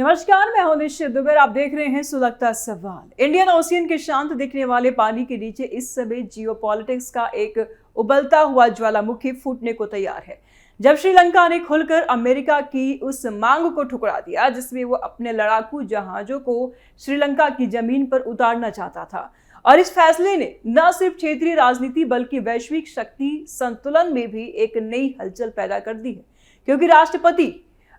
नमस्कार, मैं हूं निश्चित दुबे। आप देख रहे हैं सुलगता सवाल। इंडियन ओशियन के शांत दिखने वाले पानी के नीचे इस समय जियोपॉलिटिक्स का एक उबलता हुआ ज्वालामुखी फूटने को तैयार है। जब श्रीलंका ने खुलकर अमेरिका की उस मांग को ठुकरा दिया जिसमें वो अपने लड़ाकू जहाजों को श्रीलंका की जमीन पर उतारना चाहता था, और इस फैसले ने न सिर्फ क्षेत्रीय राजनीति बल्कि वैश्विक शक्ति संतुलन में भी एक नई हलचल पैदा कर दी है, क्योंकि राष्ट्रपति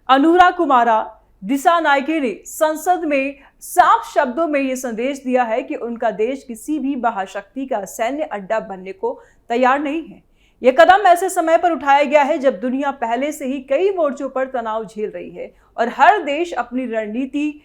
अनुरा कुमारा दिसानायके ने संसद में साफ शब्दों में यह संदेश दिया है कि उनका देश किसी भी महाशक्ति का सैन्य अड्डा बनने को तैयार नहीं है। यह कदम ऐसे समय पर उठाया गया है जब दुनिया पहले से ही कई मोर्चों पर तनाव झेल रही है और हर देश अपनी रणनीति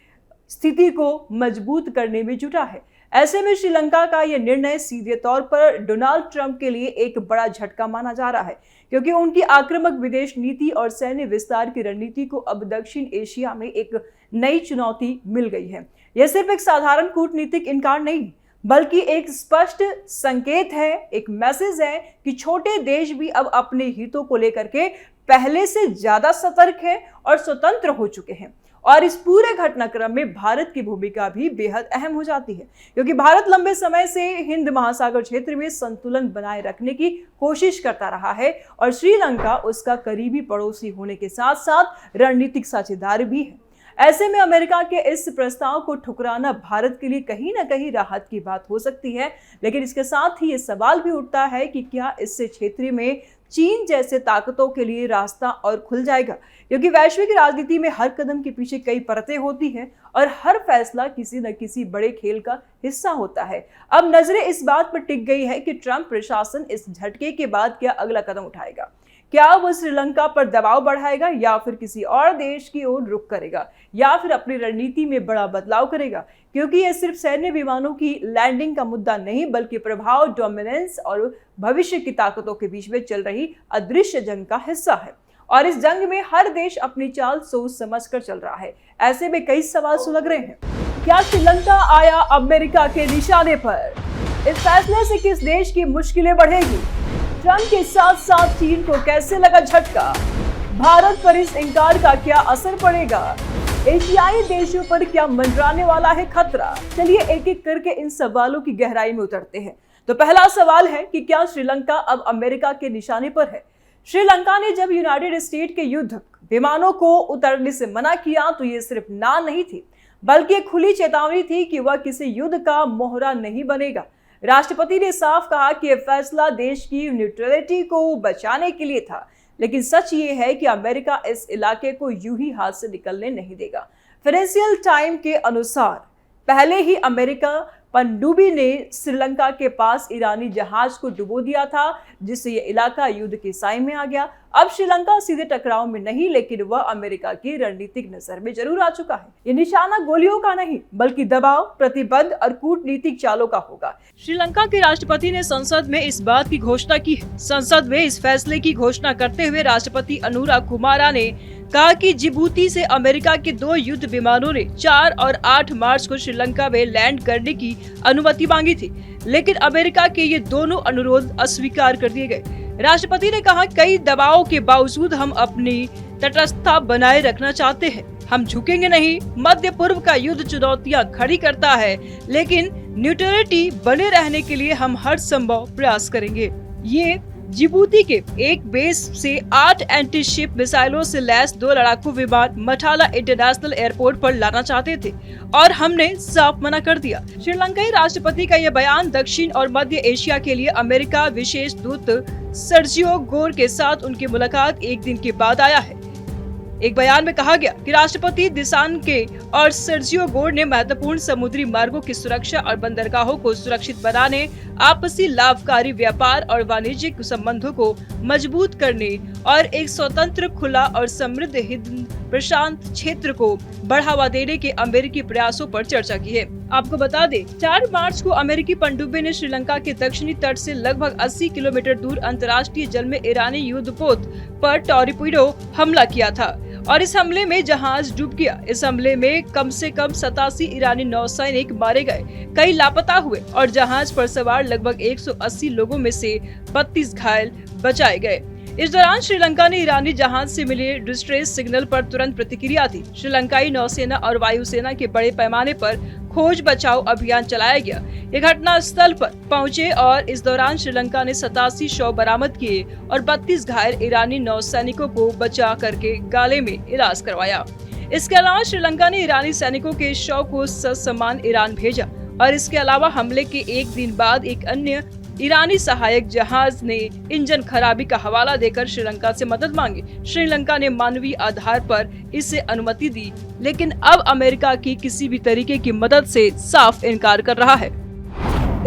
स्थिति को मजबूत करने में जुटा है। ऐसे में श्रीलंका का यह निर्णय सीधे तौर पर डोनाल्ड ट्रंप के लिए एक बड़ा झटका माना जा रहा है, क्योंकि उनकी आक्रामक विदेश नीति और सैन्य विस्तार की रणनीति को अब दक्षिण एशिया में एक नई चुनौती मिल गई है। यह सिर्फ एक साधारण कूटनीतिक इनकार नहीं, बल्कि एक स्पष्ट संकेत है, एक मैसेज है कि छोटे देश भी अब अपने हितों को लेकर के पहले से ज्यादा सतर्क हैं और स्वतंत्र हो चुके हैं। और इस पूरे घटनाक्रम में भारत की भूमिका भी बेहद अहम हो जाती है, क्योंकि भारत लंबे समय से हिंद महासागर क्षेत्र में संतुलन बनाए रखने की कोशिश करता रहा है और श्रीलंका उसका करीबी पड़ोसी होने के साथ साथ रणनीतिक साझेदार भी है। ऐसे में अमेरिका के इस प्रस्ताव को ठुकराना भारत के लिए कहीं ना कहीं राहत की बात हो सकती है, लेकिन इसके साथ ही ये सवाल भी उठता है कि क्या इससे क्षेत्र में चीन जैसे ताकतों के लिए रास्ता और खुल जाएगा, क्योंकि वैश्विक राजनीति में हर कदम के पीछे कई परतें होती हैं और हर फैसला किसी न किसी बड़े खेल का हिस्सा होता है। अब नजरें इस बात पर टिक गई है कि ट्रंप प्रशासन इस झटके के बाद क्या अगला कदम उठाएगा। क्या वो श्रीलंका पर दबाव बढ़ाएगा या फिर किसी और देश की ओर रुख करेगा या फिर अपनी रणनीति में बड़ा बदलाव करेगा, क्योंकि यह सिर्फ सैन्य विमानों की लैंडिंग का मुद्दा नहीं बल्कि प्रभाव, डोमिनेंस और भविष्य की ताकतों के बीच में चल रही अदृश्य जंग का हिस्सा है। और इस जंग में हर देश अपनी चाल सोच समझ कर चल रहा है। ऐसे में कई सवाल सुलग रहे हैं। क्या श्रीलंका आया अमेरिका के निशाने पर? इस फैसले से किस देश की मुश्किलें बढ़ेगी? ट्रंप के साथ साथ चीन को कैसे लगा झटका? भारत पर इस इंकार का क्या असर पड़ेगा? एशियाई देशों पर क्या मंडराने वाला है खतरा? चलिए एक एक करके इन सवालों की गहराई में उतरते हैं। तो पहला सवाल है कि क्या श्रीलंका अब अमेरिका के निशाने पर है? श्रीलंका ने जब यूनाइटेड स्टेट के युद्ध विमानों को उतरने से मना किया तो ये सिर्फ ना नहीं थी, बल्कि एक खुली चेतावनी थी कि वह किसी युद्ध का मोहरा नहीं बनेगा। राष्ट्रपति ने साफ कहा कि यह फैसला देश की न्यूट्रलिटी को बचाने के लिए था, लेकिन सच ये है कि अमेरिका इस इलाके को यूं ही हाथ से निकलने नहीं देगा। फाइनेंशियल टाइम के अनुसार पहले ही अमेरिका पनडुब्बी ने श्रीलंका के पास ईरानी जहाज को डुबो दिया था, जिससे यह इलाका युद्ध की साई में आ गया। अब श्रीलंका सीधे टकराव में नहीं, लेकिन वह अमेरिका की रणनीतिक नजर में जरूर आ चुका है। ये निशाना गोलियों का नहीं बल्कि दबाव, प्रतिबंध और कूटनीतिक चालों का होगा। श्रीलंका के राष्ट्रपति ने संसद में इस बात की घोषणा की है। संसद में इस फैसले की घोषणा करते हुए राष्ट्रपति अनुरा कुमारा ने कहा कि जिबूती से अमेरिका के 2 युद्ध विमानों ने 4 और 8 मार्च को श्रीलंका में लैंड करने की अनुमति मांगी थी, लेकिन अमेरिका के ये दोनों अनुरोध अस्वीकार कर दिए गए। राष्ट्रपति ने कहा, कई दबावों के बावजूद हम अपनी तटस्थता बनाए रखना चाहते हैं। हम झुकेंगे नहीं। मध्य पूर्व का युद्ध चुनौतियां खड़ी करता है, लेकिन न्यूट्रलिटी बने रहने के लिए हम हर संभव प्रयास करेंगे। ये जिबूती के एक बेस से 8 एंटी शिप मिसाइलों से लैस 2 लड़ाकू विमान मठाला इंटरनेशनल एयरपोर्ट पर लाना चाहते थे और हमने साफ मना कर दिया। श्रीलंकाई राष्ट्रपति का यह बयान दक्षिण और मध्य एशिया के लिए अमेरिका विशेष दूत सर्जियो गोर के साथ उनकी मुलाकात एक दिन के बाद आया है। एक बयान में कहा गया कि राष्ट्रपति दिसानायके और सर्जियो गोर ने महत्वपूर्ण समुद्री मार्गों की सुरक्षा और बंदरगाहों को सुरक्षित बनाने, आपसी लाभकारी व्यापार और वाणिज्यिक संबंधों को मजबूत करने और एक स्वतंत्र, खुला और समृद्ध हिंद प्रशांत क्षेत्र को बढ़ावा देने के अमेरिकी प्रयासों पर चर्चा की है। आपको बता दें, 4 मार्च को अमेरिकी पनडुब्बी ने श्रीलंका के दक्षिणी तट से लगभग 80 किलोमीटर दूर अंतर्राष्ट्रीय जल में ईरानी युद्धपोत पर टॉर्पीडो हमला किया था और इस हमले में जहाज डूब गया। इस हमले में कम से कम 87 ईरानी नौसैनिक मारे गए, कई लापता हुए और जहाज पर सवार लगभग 180 लोगों में से 32 घायल बचाए गए। इस दौरान श्रीलंका ने ईरानी जहाज से मिले डिस्ट्रेस सिग्नल पर तुरंत प्रतिक्रिया दी। श्रीलंकाई नौसेना और वायुसेना के बड़े पैमाने पर खोज बचाव अभियान चलाया गया। ये घटना स्थल पर पहुंचे और इस दौरान श्रीलंका ने 87 शव बरामद किए और 32 घायल ईरानी नौसैनिकों को बचा करके गाले में इलाज करवाया। इसके अलावा श्रीलंका ने ईरानी सैनिकों के शव को ससम्मान ईरान भेजा और इसके अलावा हमले के एक दिन बाद एक अन्य ईरानी सहायक जहाज ने इंजन खराबी का हवाला देकर श्रीलंका से मदद मांगी। श्रीलंका ने मानवीय आधार पर इसे अनुमति दी, लेकिन अब अमेरिका की किसी भी तरीके की मदद से साफ इनकार कर रहा है।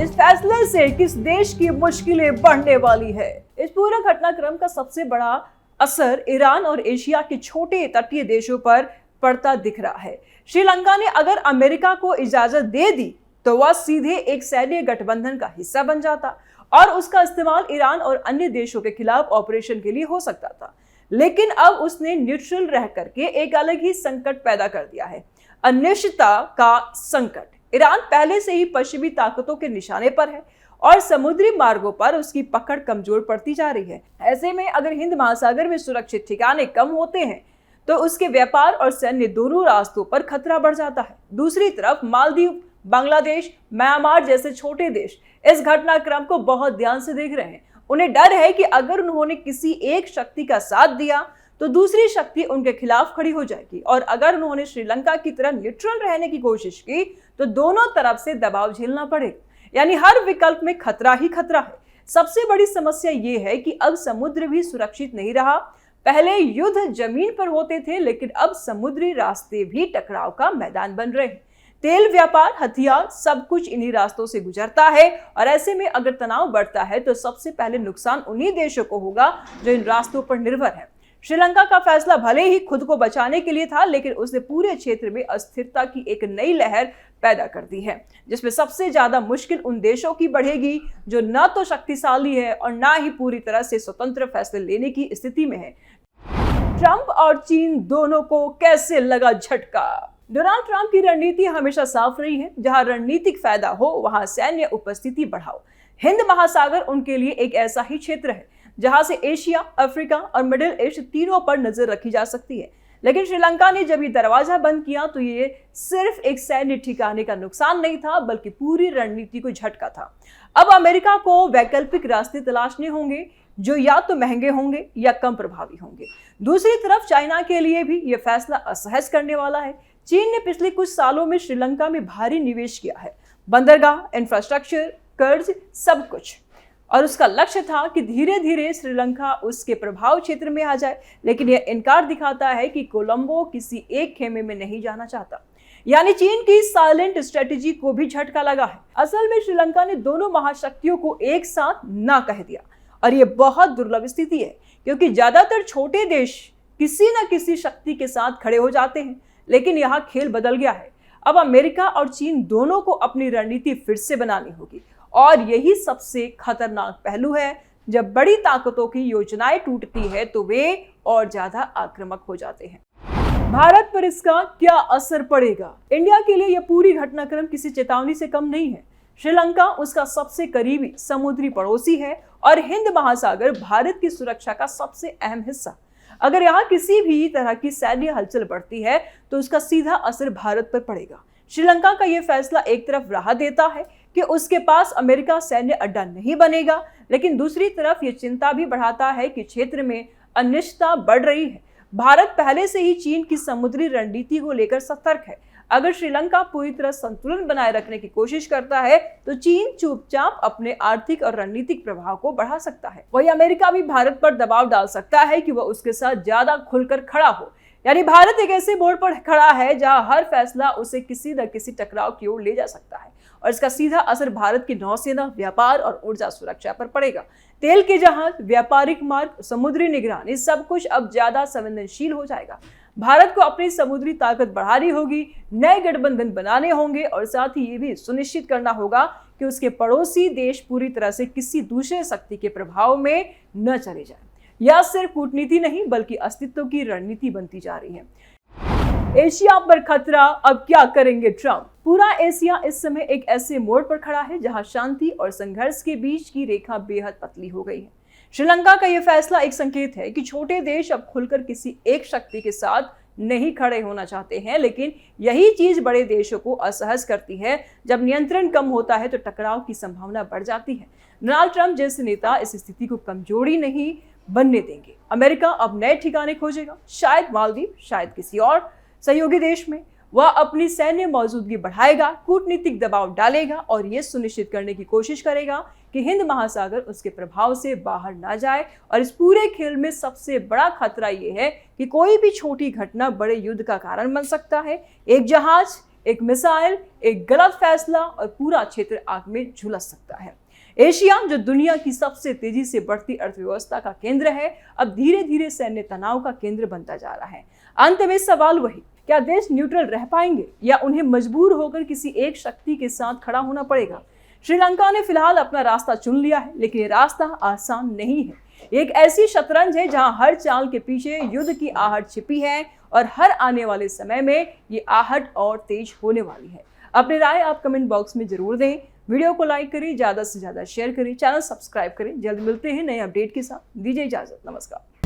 इस फैसले से किस देश की मुश्किलें बढ़ने वाली है? इस पूरे घटनाक्रम का सबसे बड़ा असर ईरान और एशिया के छोटे तटीय देशों पर पड़ता दिख रहा है। श्रीलंका ने अगर अमेरिका को इजाजत दे दी तो वह सीधे एक सैन्य गठबंधन का हिस्सा बन जाता और उसका इस्तेमाल ईरान और अन्य देशों के खिलाफ ऑपरेशन के लिए हो सकता था। लेकिन अब उसने न्यूट्रल रह करके एक अलग ही संकट पैदा कर दिया है, अनिश्चितता का संकट। ईरान पहले से ही पश्चिमी ताकतों के निशाने पर है और समुद्री मार्गों पर उसकी पकड़ कमजोर पड़ती जा रही है। ऐसे में अगर हिंद महासागर में सुरक्षित ठिकाने कम होते हैं तो उसके व्यापार और सैन्य दोनों रास्तों पर खतरा बढ़ जाता है। दूसरी तरफ मालदीव, बांग्लादेश, म्यांमार जैसे छोटे देश इस घटनाक्रम को बहुत ध्यान से देख रहे हैं। उन्हें डर है कि अगर उन्होंने किसी एक शक्ति का साथ दिया तो दूसरी शक्ति उनके खिलाफ खड़ी हो जाएगी और अगर उन्होंने श्रीलंका की तरह न्यूट्रल रहने की कोशिश की तो दोनों तरफ से दबाव झेलना पड़ेगा। यानी हर विकल्प में खतरा ही खतरा है। सबसे बड़ी समस्या ये है कि अब समुद्र भी सुरक्षित नहीं रहा। पहले युद्ध जमीन पर होते थे, लेकिन अब समुद्री रास्ते भी टकराव का मैदान बन रहे हैं। तेल व्यापार, हथियार, सब कुछ इन्हीं रास्तों से गुजरता है और ऐसे में अगर तनाव बढ़ता है तो सबसे पहले नुकसान उन्हीं देशों को होगा जो इन रास्तों पर निर्भर है। श्रीलंका का फैसला भले ही खुद को बचाने के लिए था, लेकिन उसने पूरे क्षेत्र में अस्थिरता की एक नई लहर पैदा कर दी है, जिसमें सबसे ज्यादा मुश्किल उन देशों की बढ़ेगी जो न तो शक्तिशाली है और न ही पूरी तरह से स्वतंत्र फैसले लेने की स्थिति में है। ट्रंप और चीन दोनों को कैसे लगा झटका? डोनाल्ड ट्रंप की रणनीति हमेशा साफ रही है, जहां रणनीतिक फायदा हो वहां सैन्य उपस्थिति बढ़ाओ। हिंद महासागर उनके लिए एक ऐसा ही क्षेत्र है जहां से एशिया, अफ्रीका और मिडिल ईस्ट तीनों पर नजर रखी जा सकती है। लेकिन श्रीलंका ने जब ये दरवाजा बंद किया तो ये सिर्फ एक सैन्य ठिकाने का नुकसान नहीं था, बल्कि पूरी रणनीति को झटका था। अब अमेरिका को वैकल्पिक रास्ते तलाशने होंगे जो या तो महंगे होंगे या कम प्रभावी होंगे। दूसरी तरफ चाइना के लिए भी ये फैसला असहज करने वाला है। चीन ने पिछले कुछ सालों में श्रीलंका में भारी निवेश किया है, बंदरगाह, इंफ्रास्ट्रक्चर, कर्ज, सब कुछ, और उसका लक्ष्य था कि धीरे धीरे श्रीलंका उसके प्रभाव क्षेत्र में आ जाए। लेकिन यह इनकार दिखाता है कि कोलंबो किसी एक खेमे में नहीं जाना चाहता। यानी चीन की साइलेंट स्ट्रेटेजी को भी झटका लगा है। असल में श्रीलंका ने दोनों महाशक्तियों को एक साथ ना कह दिया और ये बहुत दुर्लभ स्थिति है, क्योंकि ज्यादातर छोटे देश किसी न किसी शक्ति के साथ खड़े हो जाते हैं। लेकिन यहाँ खेल बदल गया है। अब अमेरिका और चीन दोनों को अपनी रणनीति फिर से बनानी होगी और यही सबसे खतरनाक पहलू है। जब बड़ी ताकतों की योजनाएं टूटती है तो वे और ज्यादा आक्रामक हो जाते हैं। भारत पर इसका क्या असर पड़ेगा? इंडिया के लिए यह पूरी घटनाक्रम किसी चेतावनी से कम नहीं है। श्रीलंका उसका सबसे करीबी समुद्री पड़ोसी है और हिंद महासागर भारत की सुरक्षा का सबसे अहम हिस्सा। अगर यहाँ किसी भी तरह की सैन्य हलचल बढ़ती है तो उसका सीधा असर भारत पर पड़ेगा। श्रीलंका का यह फैसला एक तरफ राहत देता है कि उसके पास अमेरिका सैन्य अड्डा नहीं बनेगा, लेकिन दूसरी तरफ ये चिंता भी बढ़ाता है कि क्षेत्र में अनिश्चितता बढ़ रही है। भारत पहले से ही चीन की समुद्री रणनीति को लेकर सतर्क है। अगर श्रीलंका पूरी तरह संतुलन बनाए रखने की कोशिश करता है तो चीन चुपचाप अपने आर्थिक और रणनीतिक प्रभाव को बढ़ा सकता है। वही अमेरिका भी भारत पर दबाव डाल सकता है कि वह उसके साथ ज्यादा खुलकर खड़ा हो। यानी भारत एक ऐसे मोड़ पर खड़ा है जहां हर फैसला उसे किसी न किसी टकराव की ओर ले जा सकता है और इसका सीधा असर भारत की नौसेना, व्यापार और ऊर्जा सुरक्षा पर पड़ेगा। तेल के जहाज, व्यापारिक मार्ग, समुद्री निगरानी, सब कुछ अब ज्यादा संवेदनशील हो जाएगा। भारत को अपनी समुद्री ताकत बढ़ानी होगी, नए गठबंधन बनाने होंगे और साथ ही ये भी सुनिश्चित करना होगा कि उसके पड़ोसी देश पूरी तरह से किसी दूसरे शक्ति के प्रभाव में न चले जाएं। यह सिर्फ कूटनीति नहीं बल्कि अस्तित्व की रणनीति बनती जा रही है। एशिया पर खतरा, अब क्या करेंगे ट्रंप? पूरा एशिया इस समय एक ऐसे मोड़ पर खड़ा है जहां शांति और संघर्ष के बीच की रेखा बेहद पतली हो गई है। श्रीलंका का यह फैसला एक संकेत है कि छोटे देश अब खुलकर किसी एक शक्ति के साथ नहीं खड़े होना चाहते हैं, लेकिन यही चीज बड़े देशों को असहज करती है। जब नियंत्रण कम होता है तो टकराव की संभावना बढ़ जाती है। डोनाल्ड ट्रंप जैसे नेता इस स्थिति को कमजोरी नहीं बनने देंगे। अमेरिका अब नए ठिकाने खोजेगा, शायद मालदीव, शायद किसी और सहयोगी देश में। वह अपनी सैन्य मौजूदगी बढ़ाएगा, कूटनीतिक दबाव डालेगा और यह सुनिश्चित करने की कोशिश करेगा कि हिंद महासागर उसके प्रभाव से बाहर ना जाए। और इस पूरे खेल में सबसे बड़ा खतरा यह है कि कोई भी छोटी घटना बड़े युद्ध का कारण बन सकता है। एक जहाज, एक मिसाइल, एक गलत फैसला और पूरा क्षेत्र आग में झुलस सकता है। एशिया, जो दुनिया की सबसे तेजी से बढ़ती अर्थव्यवस्था का केंद्र है, अब धीरे धीरे सैन्य तनाव का केंद्र बनता जा रहा है। अंत में सवाल वही, क्या देश न्यूट्रल रह पाएंगे या उन्हें मजबूर होकर किसी एक शक्ति के साथ खड़ा होना पड़ेगा? श्रीलंका ने फिलहाल अपना रास्ता चुन लिया है, लेकिन ये रास्ता आसान नहीं है। एक ऐसी शतरंज है जहां हर चाल के पीछे युद्ध की आहट छिपी है और हर आने वाले समय में ये आहट और तेज होने वाली है। अपनी राय आप कमेंट बॉक्स में जरूर दें। वीडियो को लाइक करें, ज्यादा से ज्यादा शेयर करें, चैनल सब्सक्राइब करें। जल्द मिलते हैं नए अपडेट के साथ। दीजिए इजाजत, नमस्कार।